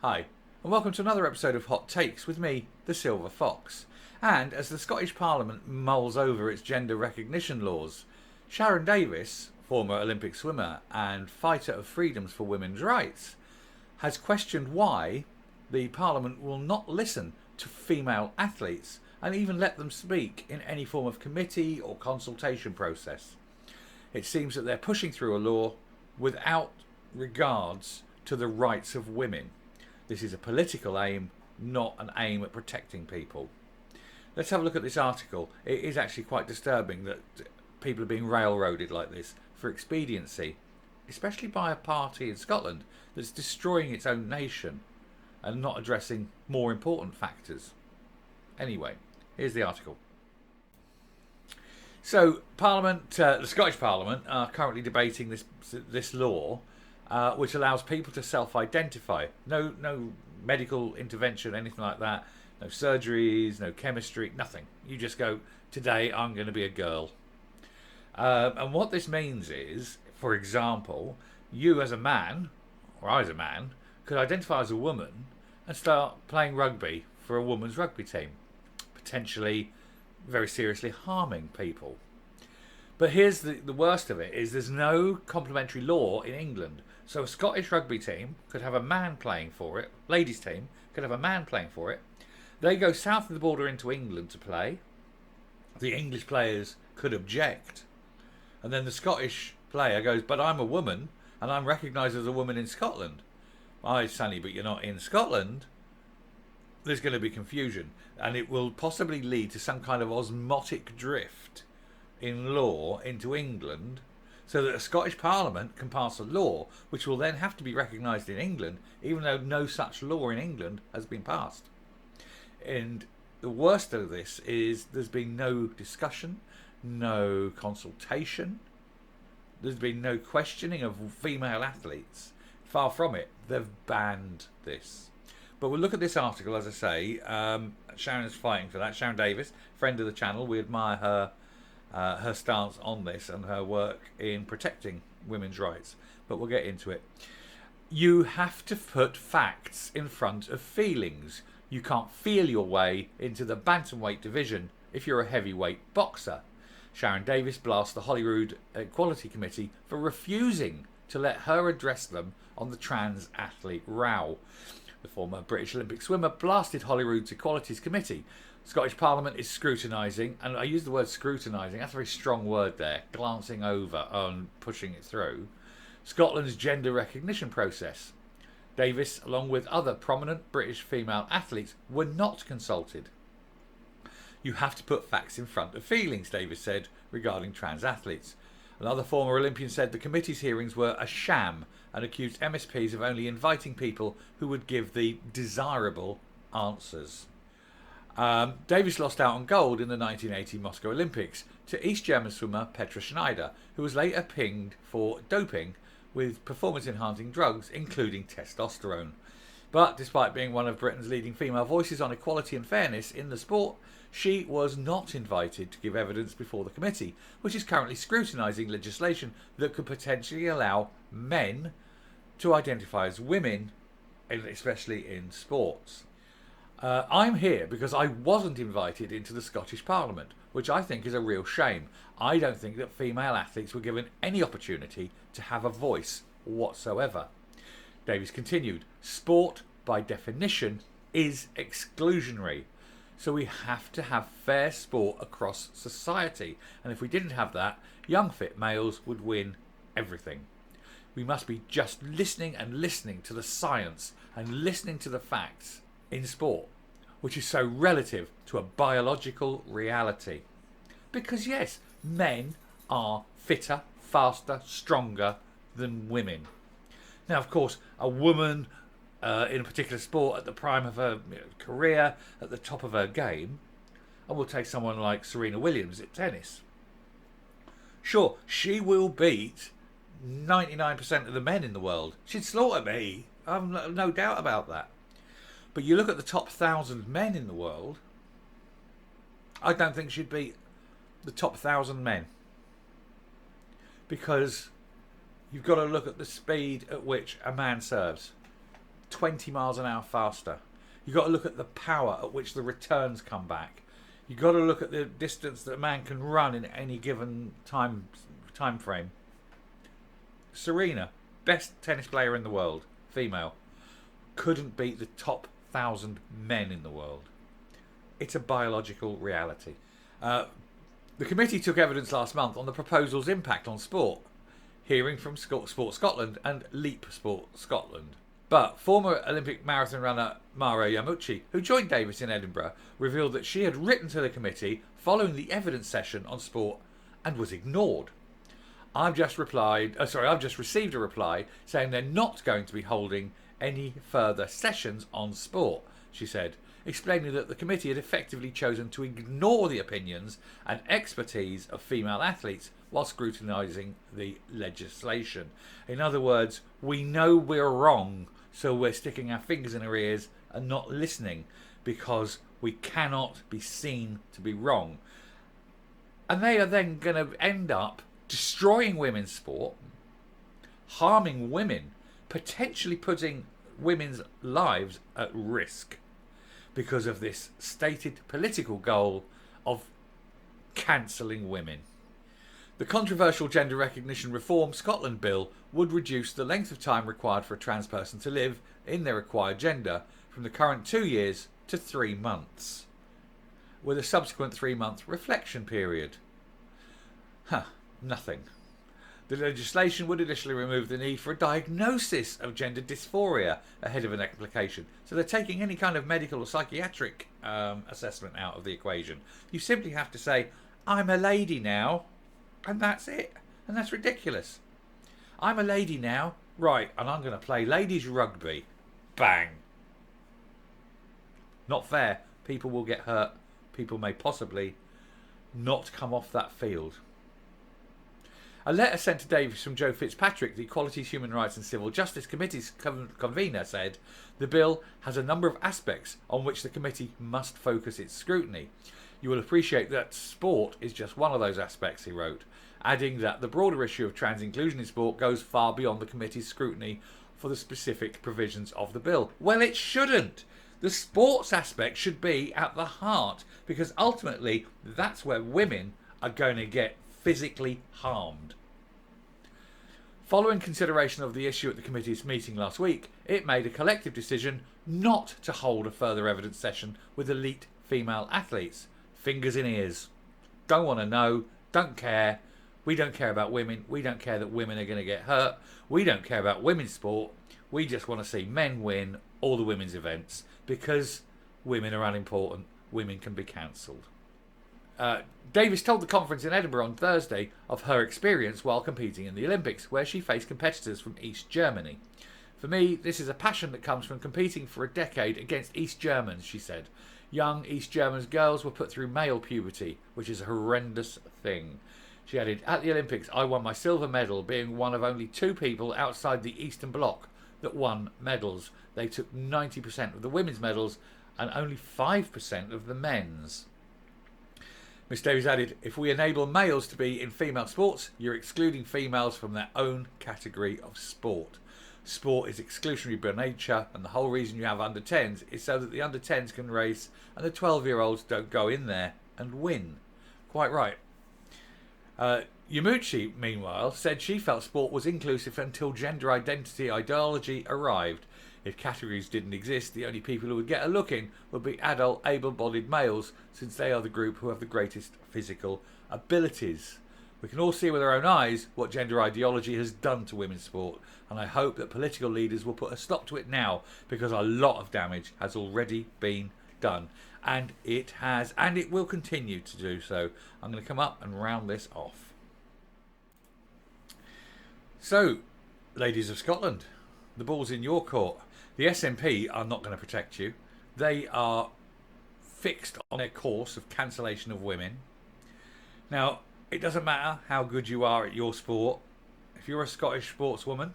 Hi, and welcome to another episode of Hot Takes with me, the Silver Fox. And as the Scottish Parliament mulls over its gender recognition laws, Sharron Davies, former Olympic swimmer and fighter of freedoms for women's rights, has questioned why the Parliament will not listen to female athletes and even let them speak in any form of committee or consultation process. It seems that they're pushing through a law without regards to the rights of women. This is a political aim, not an aim at protecting people. Let's have a look at this article. It is actually quite disturbing that people are being railroaded like this for expediency, especially by a party in Scotland that's destroying its own nation and not addressing more important factors. Anyway, here's the article. So, Parliament, the Scottish Parliament, are currently debating this law, which allows people to self-identify. No medical intervention, anything like that. No surgeries, no chemistry, nothing. You just go, today I'm going to be a girl. And what this means is, for example, you as a man, or I as a man, could identify as a woman and start playing rugby for a women's rugby team, potentially very seriously harming people. But here's the worst of it, is there's no complementary law in England. So a Scottish rugby team could have a man playing for it, ladies team could have a man playing for it. They go south of the border into England to play. The English players could object. And then the Scottish player goes, but I'm a woman and I'm recognised as a woman in Scotland. Aye, Sonny, but you're not in Scotland. There's going to be confusion, and it will possibly lead to some kind of osmotic drift in law into England, so that a Scottish Parliament can pass a law which will then have to be recognised in England, even though no such law in England has been passed. And the worst of this is there's been no discussion, no consultation, there's been no questioning of female athletes. Far from it, they've banned this. But we'll look at this article, as I say. Sharron's fighting for that. Sharron Davies, friend of the channel. We admire her stance on this and her work in protecting women's rights. But we'll get into it. You have to put facts in front of feelings. You can't feel your way into the bantamweight division if you're a heavyweight boxer. Sharron Davies blasts the Holyrood Equality Committee for refusing to let her address them on the trans athlete row. The former British Olympic swimmer blasted Holyrood's Equalities Committee. Scottish Parliament is scrutinising, and I use the word scrutinising, that's a very strong word there, glancing over and pushing it through, Scotland's gender recognition process. Davies, along with other prominent British female athletes, were not consulted. You have to put facts in front of feelings, Davies said regarding trans athletes. Another former Olympian said the committee's hearings were a sham and accused MSPs of only inviting people who would give the desirable answers. Davies lost out on gold in the 1980 Moscow Olympics to East German swimmer Petra Schneider, who was later pinged for doping with performance-enhancing drugs, including testosterone. But despite being one of Britain's leading female voices on equality and fairness in the sport, she was not invited to give evidence before the committee, which is currently scrutinising legislation that could potentially allow men to identify as women, especially in sports. I'm here because I wasn't invited into the Scottish Parliament, which I think is a real shame. I don't think that female athletes were given any opportunity to have a voice whatsoever. Davies continued, sport, by definition, is exclusionary. So we have to have fair sport across society. And if we didn't have that, young fit males would win everything. We must be just listening and listening to the science and listening to the facts in sport, which is so relative to a biological reality. Because yes, men are fitter, faster, stronger than women. Now, of course, a woman in a particular sport at the prime of her career, at the top of her game, and we'll take someone like Serena Williams at tennis. Sure, she will beat 99% of the men in the world. She'd slaughter me. I've no doubt about that. But you look at the top 1,000 men in the world, I don't think she'd beat the top 1,000 men. Because you've got to look at the speed at which a man serves. 20 miles an hour faster. You've got to look at the power at which the returns come back. You've got to look at the distance that a man can run in any given time frame. Serena, best tennis player in the world, female, couldn't beat the top 1,000 men in the world. It's a biological reality. The committee took evidence last month on the proposal's impact on sport, hearing from Sport Scotland and Leap Sport Scotland. But former Olympic marathon runner Mara Yamuchi, who joined Davies in Edinburgh, revealed that she had written to the committee following the evidence session on sport and was ignored. I've just received a reply saying they're not going to be holding any further sessions on sport, she said, explaining that the committee had effectively chosen to ignore the opinions and expertise of female athletes while scrutinising the legislation. In other words, we know we're wrong, so we're sticking our fingers in our ears and not listening because we cannot be seen to be wrong. And they are then going to end up destroying women's sport, harming women, potentially putting women's lives at risk because of this stated political goal of cancelling women. The controversial Gender Recognition Reform Scotland Bill would reduce the length of time required for a trans person to live in their acquired gender from the current 2 years to 3 months, with a subsequent 3-month reflection period. Nothing. The legislation would initially remove the need for a diagnosis of gender dysphoria ahead of an application. So they're taking any kind of medical or psychiatric assessment out of the equation. You simply have to say, I'm a lady now, and that's it. And that's ridiculous. I'm a lady now, right, and I'm going to play ladies rugby. Bang. Not fair. People will get hurt. People may possibly not come off that field. A letter sent to Davies from Joe Fitzpatrick, the Equalities, Human Rights and Civil Justice Committee's convener, said the bill has a number of aspects on which the committee must focus its scrutiny. You will appreciate that sport is just one of those aspects, he wrote, adding that the broader issue of trans inclusion in sport goes far beyond the committee's scrutiny for the specific provisions of the bill. Well, it shouldn't. The sports aspect should be at the heart, because ultimately that's where women are going to get physically harmed. Following consideration of the issue at the committee's meeting last week, it made a collective decision not to hold a further evidence session with elite female athletes. Fingers in ears. Don't want to know, don't care. We don't care about women. We don't care that women are going to get hurt. We don't care about women's sport. We just want to see men win all the women's events because women are unimportant. Women can be cancelled. Davies told the conference in Edinburgh on Thursday of her experience while competing in the Olympics, where she faced competitors from East Germany. For me, this is a passion that comes from competing for a decade against East Germans, she said. Young East Germans girls were put through male puberty, which is a horrendous thing. She added, at the Olympics, I won my silver medal, being one of only 2 people outside the Eastern Bloc that won medals. They took 90% of the women's medals and only 5% of the men's. Ms Davies added, if we enable males to be in female sports, you're excluding females from their own category of sport. Sport is exclusionary by nature, and the whole reason you have under 10s is so that the under 10s can race and the 12-year-olds don't go in there and win. Quite right. Yamuchi, meanwhile, said she felt sport was inclusive until gender identity ideology arrived. If categories didn't exist, the only people who would get a look in would be adult, able-bodied males, since they are the group who have the greatest physical abilities. We can all see with our own eyes what gender ideology has done to women's sport, and I hope that political leaders will put a stop to it now, because a lot of damage has already been done. And it has, and it will continue to do so. I'm going to come up and round this off. So, ladies of Scotland, the ball's in your court. The SNP are not going to protect you. They are fixed on their course of cancellation of women. Now, it doesn't matter how good you are at your sport. If you're a Scottish sportswoman,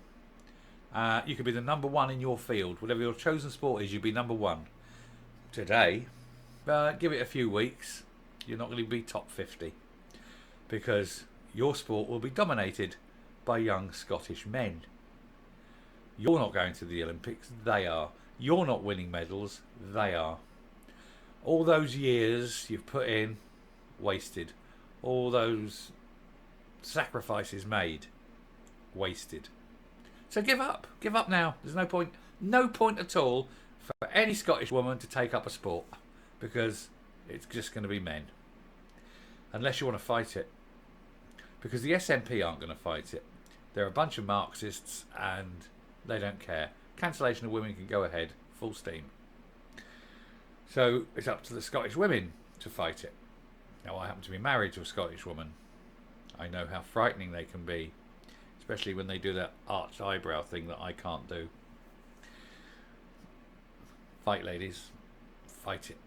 you could be the number 1 in your field. Whatever your chosen sport is, you'd be number 1 today. But give it a few weeks, you're not going to be top 50, because your sport will be dominated by young Scottish men. You're not going to the Olympics, they are. You're not winning medals, they are. All those years you've put in, wasted. All those sacrifices made, wasted. So give up. Give up now. There's no point at all for any Scottish woman to take up a sport, because it's just going to be men. Unless you want to fight it. Because the SNP aren't going to fight it. They're a bunch of Marxists and they don't care. Cancellation of women can go ahead, full steam. So it's up to the Scottish women to fight it. Now, I happen to be married to a Scottish woman. I know how frightening they can be, especially when they do that arched eyebrow thing that I can't do. Fight, ladies. Fight it.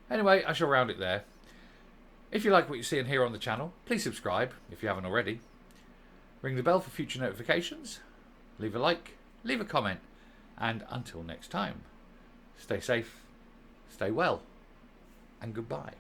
Anyway, I shall round it there. If you like what you see and hear on the channel, please subscribe if you haven't already. Ring the bell for future notifications. Leave a like, leave a comment, and until next time, stay safe, stay well, and goodbye.